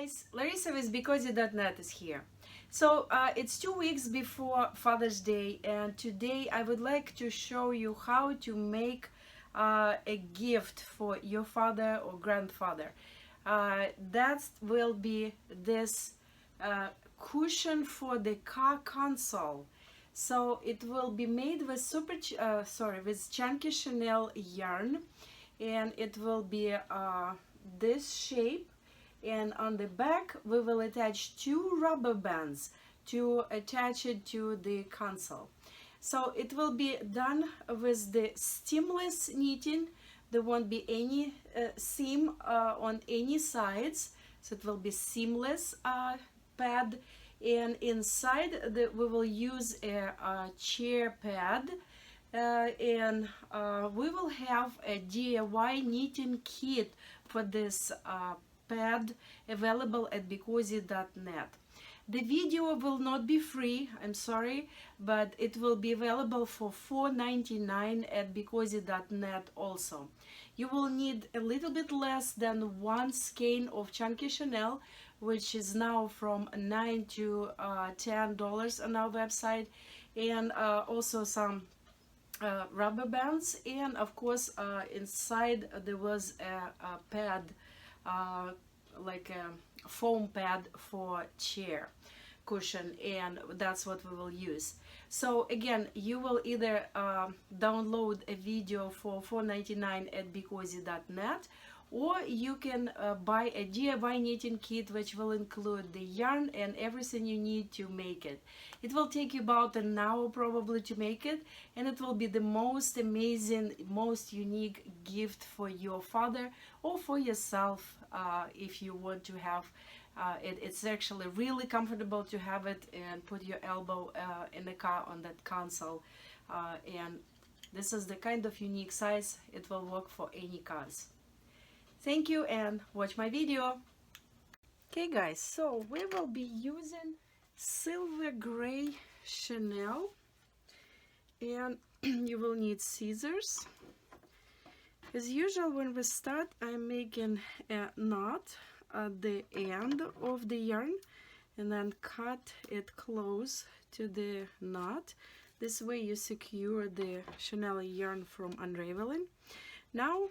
guys, Larissa with BeCozi.net is here. So it's 2 weeks before Father's Day, and today I would like to show you how to make a gift for your father or grandfather. That will be this cushion for the car console. So it will be made with with chunky chenille yarn, and it will be this shape. And on the back we will attach 2 rubber bands to attach it to the console. So it will be done with the seamless knitting. There won't be any seam on any sides, so it will be seamless pad. And inside we will use a chair pad, and we will have a DIY knitting kit for this pad available at BeCozi.net. The video will not be free, I'm sorry, but it will be available for $4.99 at BeCozi.net also. You will need a little bit less than 1 skein of chunky chenille, which is now from $9 to $10 on our website, and also some rubber bands, and of course inside there was a pad, like a foam pad for chair cushion, and that's what we will use. So again, you will either download a video for $4.99 at BeCozi.net, or you can buy a DIY knitting kit, which will include the yarn and everything you need to make it. It will take you about an hour probably to make it, and it will be the most amazing, most unique gift for your father or for yourself if you want to have it. It's actually really comfortable to have it and put your elbow in the car on that console, and this is the kind of unique size. It will work for any cars. Thank you, and watch my video. Okay guys, so we will be using silver gray chenille, and you will need scissors. As usual, when we start, I'm making a knot at the end of the yarn and then cut it close to the knot. This way you secure the chenille yarn from unraveling. Now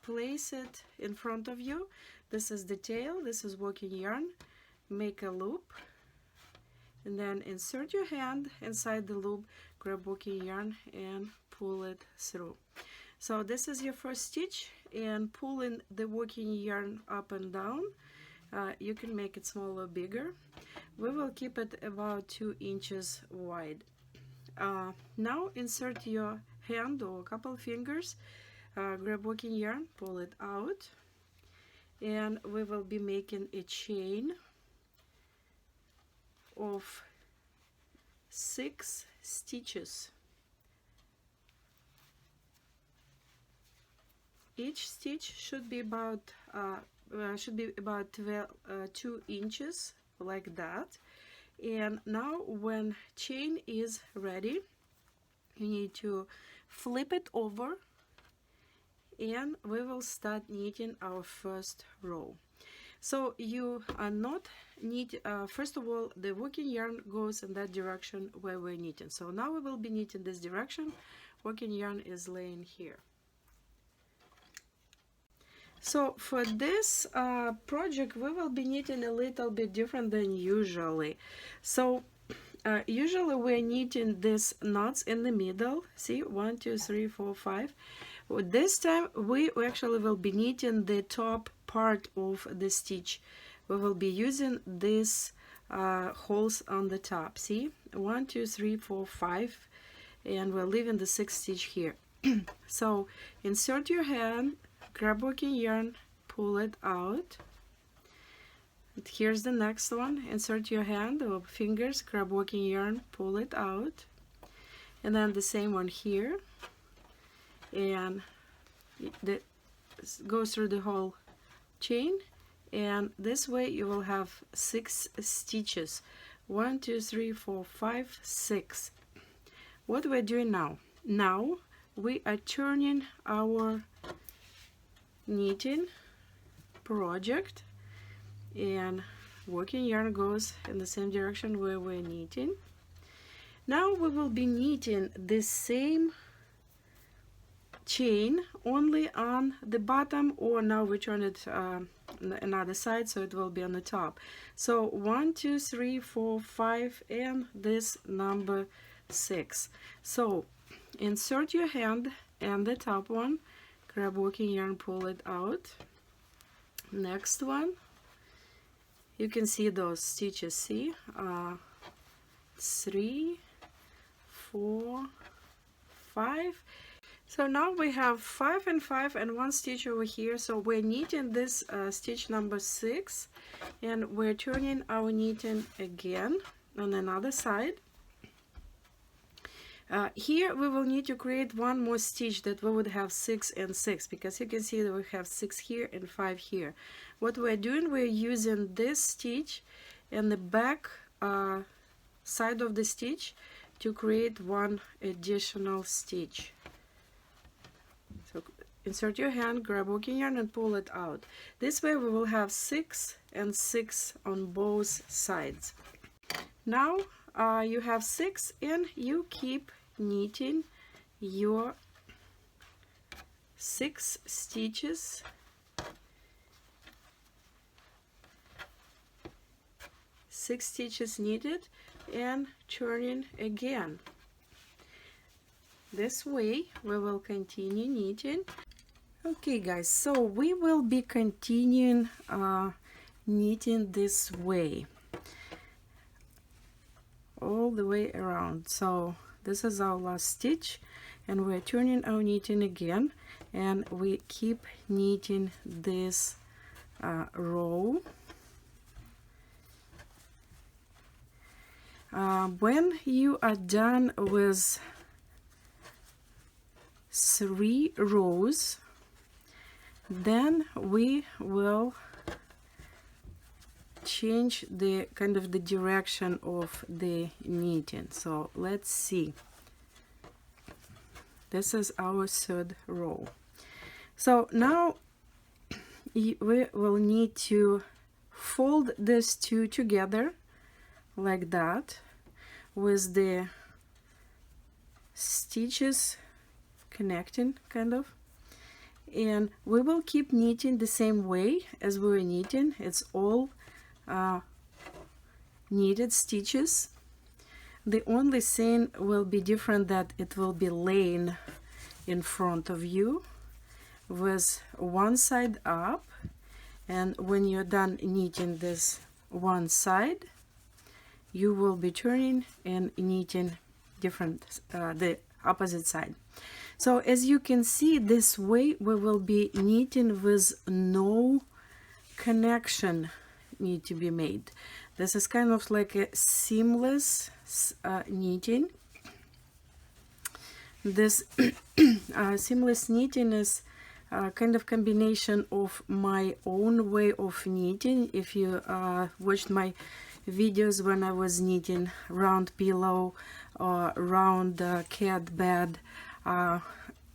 place it in front of you. This is the tail, this is working yarn. Make a loop and then insert your hand inside the loop, grab working yarn and pull it through. So this is your first stitch, and pulling the working yarn up and down, you can make it smaller or bigger. We will keep it about 2 inches wide. Now insert your hand or a couple fingers, grab working yarn, pull it out, and we will be making a chain of 6 stitches. Each stitch should be about 2 inches, like that. And now when chain is ready, you need to flip it over, and we will start knitting our first row. So you are not knit, first of all, the working yarn goes in that direction where we're knitting. So now we will be knitting this direction. Working yarn is laying here. So for this project, we will be knitting a little bit different than usually. So usually we're knitting these knots in the middle. See, 1, 2, 3, 4, 5. This time we actually will be knitting the top part of the stitch. We will be using these holes on the top. See, 1, 2, 3, 4, 5, and we're leaving the 6th stitch here. So insert your hand, grab working yarn, pull it out. And here's the next one. Insert your hand or fingers, grab working yarn, pull it out. And then the same one here. And go through the whole chain. And this way you will have 6 stitches. 1, 2, 3, 4, 5, 6. What we're doing now? Now we are turning our knitting project and working yarn goes in the same direction where we're knitting. Now we will be knitting the same chain only on the bottom, or now we turn it another side, so it will be on the top. So 1 2 3 4 5 and this number 6. So insert your hand and the top one, grab working yarn, pull it out. Next one, you can see those stitches, see 3 4 5. So now we have 5 and 5 and 1 stitch over here. So we're knitting this stitch number 6, and we're turning our knitting again on another side. Here we will need to create one more stitch that we would have 6 and 6, because you can see that we have 6 here and 5 here. What we're doing, we're using this stitch and the back side of the stitch to create one additional stitch. So insert your hand, grab working yarn and pull it out. This way we will have 6 and 6 on both sides. Now you have 6 and you keep knitting your 6 stitches . 6 stitches knitted and turning again. This way we will continue knitting. Okay guys, so we will be continuing knitting this way all the way around. So this is our last stitch and we're turning our knitting again, and we keep knitting this row. When you are done with 3 rows, then we will change the kind of the direction of the knitting. So let's see. This is our 3rd row. So now we will need to fold these two together like that, with the stitches connecting kind of, and we will keep knitting the same way as we were knitting. It's all knitted stitches. The only thing will be different, that it will be laying in front of you with one side up, and when you're done knitting this one side, you will be turning and knitting different the opposite side. So as you can see, this way we will be knitting with no connection need to be made. This is kind of like a seamless knitting. This seamless knitting is kind of combination of my own way of knitting. If you watched my videos when I was knitting round pillow or round cat bed,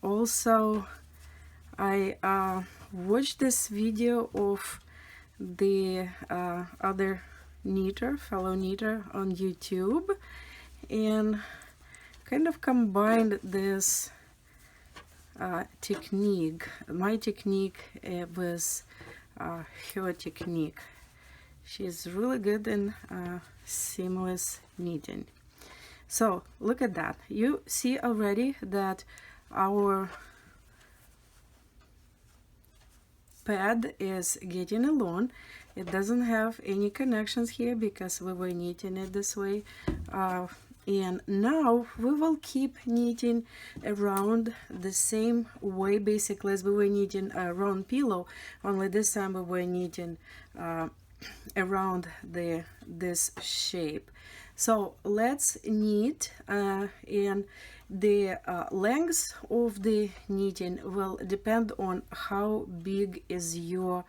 also I watched this video of the other knitter, fellow knitter on YouTube, and kind of combined this technique, my technique, with her technique. She's really good in seamless knitting. So look at that. You see already that our pad is getting along. It doesn't have any connections here because we were knitting it this way. And now we will keep knitting around the same way basically as we were knitting a round pillow, only this time we were knitting around this shape. So let's knit, and the length of the knitting will depend on how big is your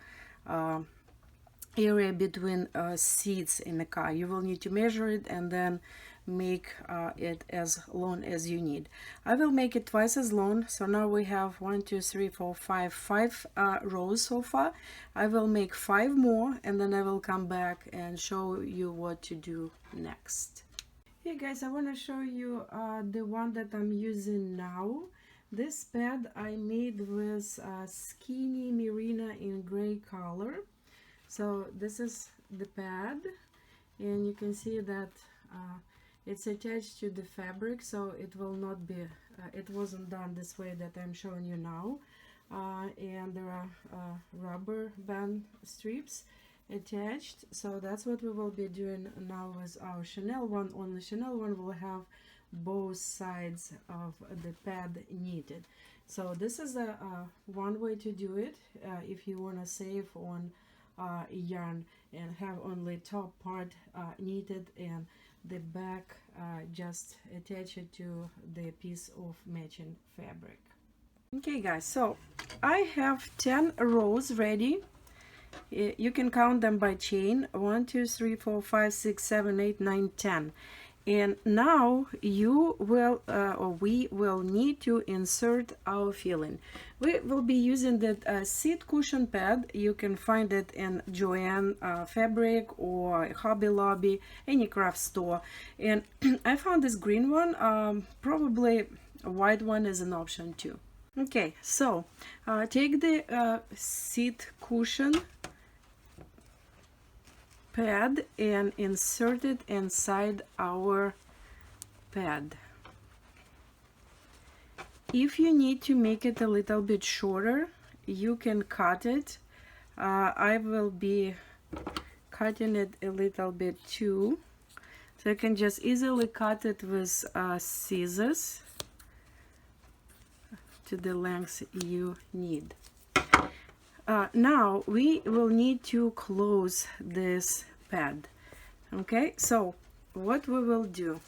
area between seats in the car. You will need to measure it and then make it as long as you need. I will make it twice as long. So now we have 1 2 3 4 5 rows so far. I will make 5 more, and then I will come back and show you what to do next. Hey guys, I want to show you the one that I'm using now. This pad I made with skinny merino in gray color. So this is the pad, and you can see that it's attached to the fabric, so it will not be it wasn't done this way that I'm showing you now. And there are rubber band strips attached, so that's what we will be doing now with our chenille one. On the chenille one will have both sides of the pad knitted. So this is a one way to do it if you want to save on yarn and have only top part knitted and the back just attach it to the piece of matching fabric. Okay guys, so I have 10 rows ready. You can count them by chain: 1 2 3 4 5 6 7 8 9 10. And now you will or we will need to insert our filling. We will be using that seat cushion pad. You can find it in Joann Fabric or Hobby Lobby, any craft store. And I found this green one. Probably a white one is an option too. Okay, so take the seat cushion pad and insert it inside our pad. If you need to make it a little bit shorter, you can cut it. I will be cutting it a little bit too, so you can just easily cut it with scissors to the length you need. Now we will need to close this pad. Okay, so what we will do,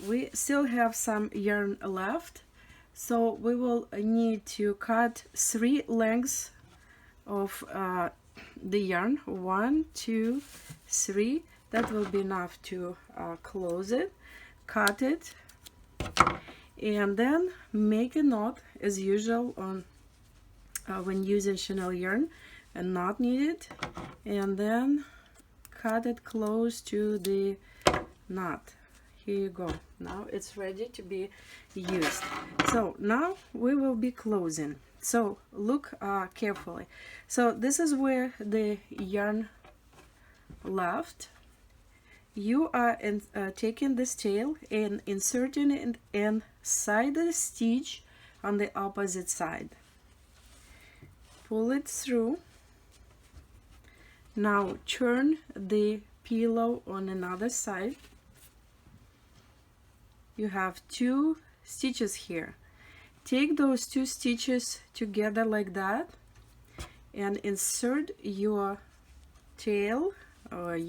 we still have some yarn left, so we will need to cut 3 lengths of the yarn. 1 2 3. That will be enough to close it. Cut it, and then make a knot as usual on when using chenille yarn, and knot needed, and then cut it close to the knot. Here you go. Now it's ready to be used. So now we will be closing. So look carefully. So this is where the yarn left. You are taking this tail and inserting it inside the stitch on the opposite side. Pull it through. Now turn the pillow on another side. You have 2 stitches here. Take those 2 stitches together like that and insert your tail or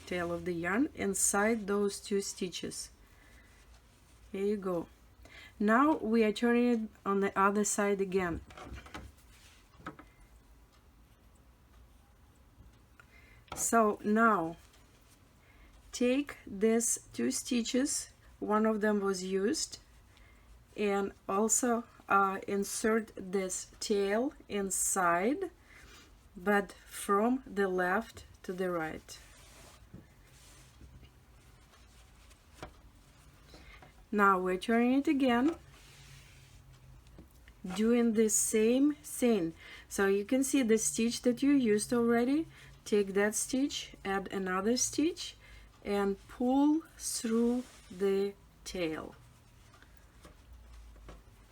tail of the yarn inside those 2 stitches. Here you go. Now we are turning it on the other side again. So now take these 2 stitches, one of them was used, and also insert this tail inside, but from the left to the right. Now we're turning it again, doing the same thing. So you can see the stitch that you used already. Take that stitch, add another stitch, and pull through the tail.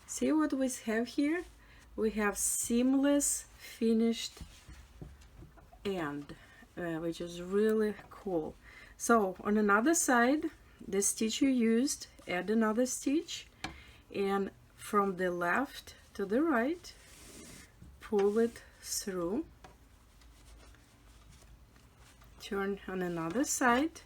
See what we have here? We have seamless finished end, which is really cool. So on another side, the stitch you used, add another stitch, and from the left to the right, pull it through. Turn on another side.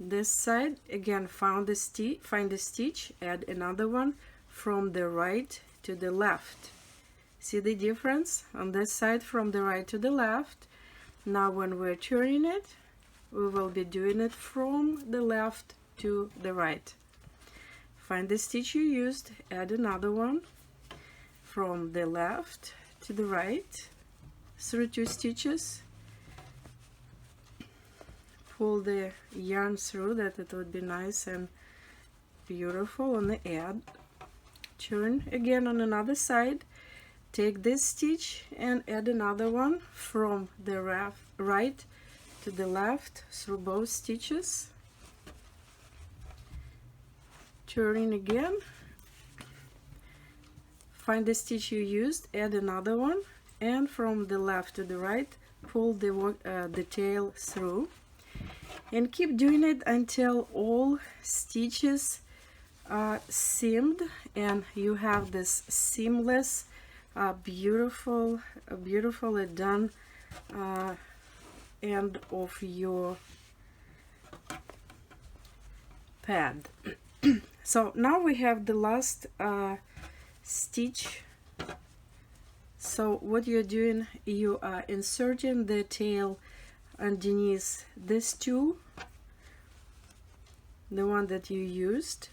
This side again, find the stitch, add another one from the right to the left. See the difference on this side from the right to the left? Now when we're turning it, we will be doing it from the left to the right. Find the stitch you used, add another one from the left to the right through 2 stitches. Pull the yarn through that it would be nice and beautiful on the end. Turn again on another side, take this stitch and add another one from the right to the left through both stitches. Turn again, find the stitch you used, add another one, and from the left to the right pull the tail through, and keep doing it until all stitches are seamed and you have this seamless beautifully done end of your pad. So now we have the last stitch. So what you're doing, you are inserting the tail underneath this 2, the one that you used,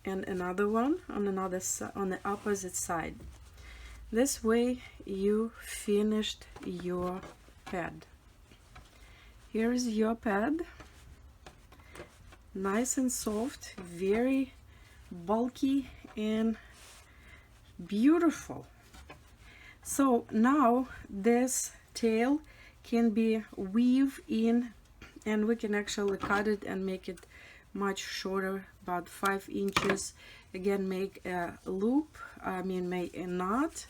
and another one on the opposite side. This way you finished your pad. Here is your pad, nice and soft, very bulky and beautiful. So now this tail can be weaved in, and we can actually cut it and make it much shorter, about 5 inches. Again, make a loop, make a knot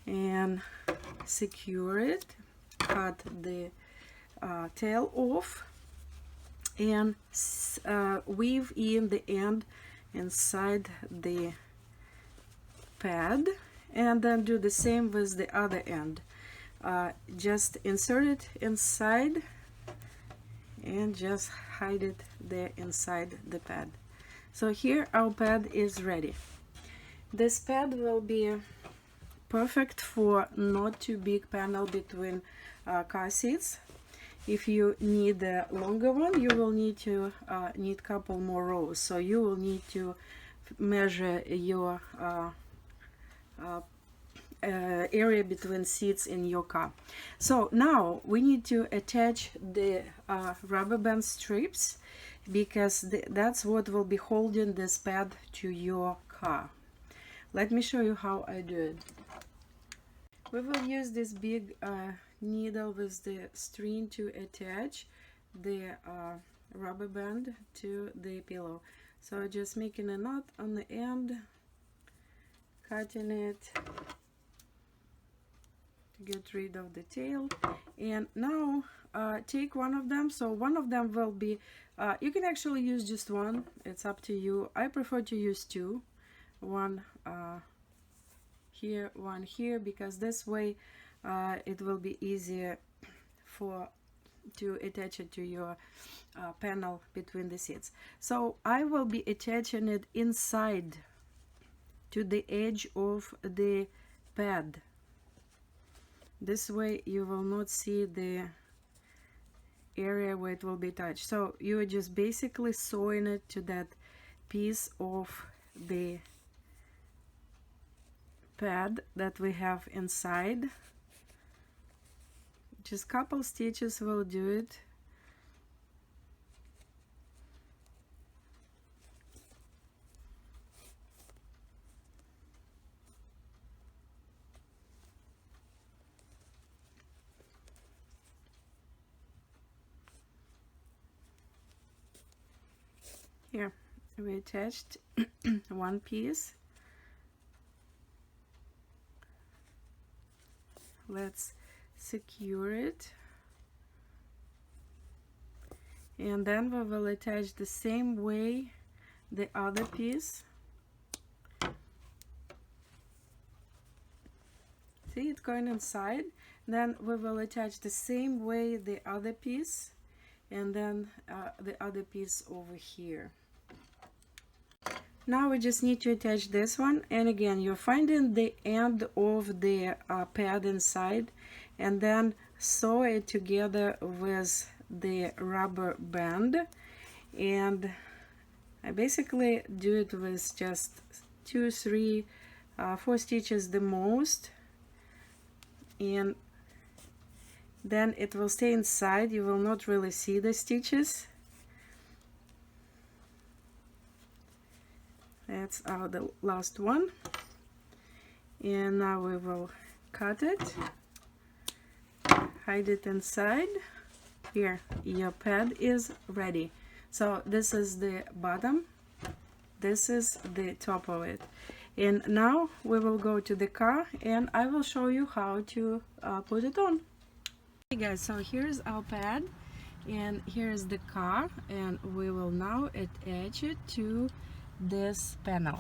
and secure it, cut the tail off and weave in the end inside the pad, and then do the same with the other end. Just insert it inside and just hide it there inside the pad. So here our pad is ready. This pad will be perfect for not too big panel between car seats. If you need a longer one, you will need to need couple more rows, so you will need to measure your area between seats in your car. So now we need to attach the rubber band strips, because that's what will be holding this pad to your car. Let me show you how I do it. We will use this big needle with the string to attach the rubber band to the pillow. So just making a knot on the end, cutting it to get rid of the tail, and now take one of them. So one of them will be, you can actually use just one, it's up to you. I prefer to use 2, one here, one here, because this way it will be easier to attach it to your panel between the seats. So I will be attaching it inside to the edge of the pad. This way you will not see the area where it will be attached. So you are just basically sewing it to that piece of the pad that we have inside. Just couple stitches will do it. Here we attached one piece. Let's secure it, and then we will attach the same way the other piece. See, it's going inside. Then we will attach the same way the other piece, and then the other piece over here. Now we just need to attach this one, and again you're finding the end of the pad inside, and then sew it together with the rubber band. And I basically do it with just 2, 3, 4 stitches the most, and then it will stay inside. You will not really see the stitches. That's the last one, and now we will cut it, hide it inside. Here, your pad is ready. So this is the bottom, this is the top of it, and now we will go to the car and I will show you how to put it on. Hey guys, so here's our pad and here's the car, and we will now attach it to this panel.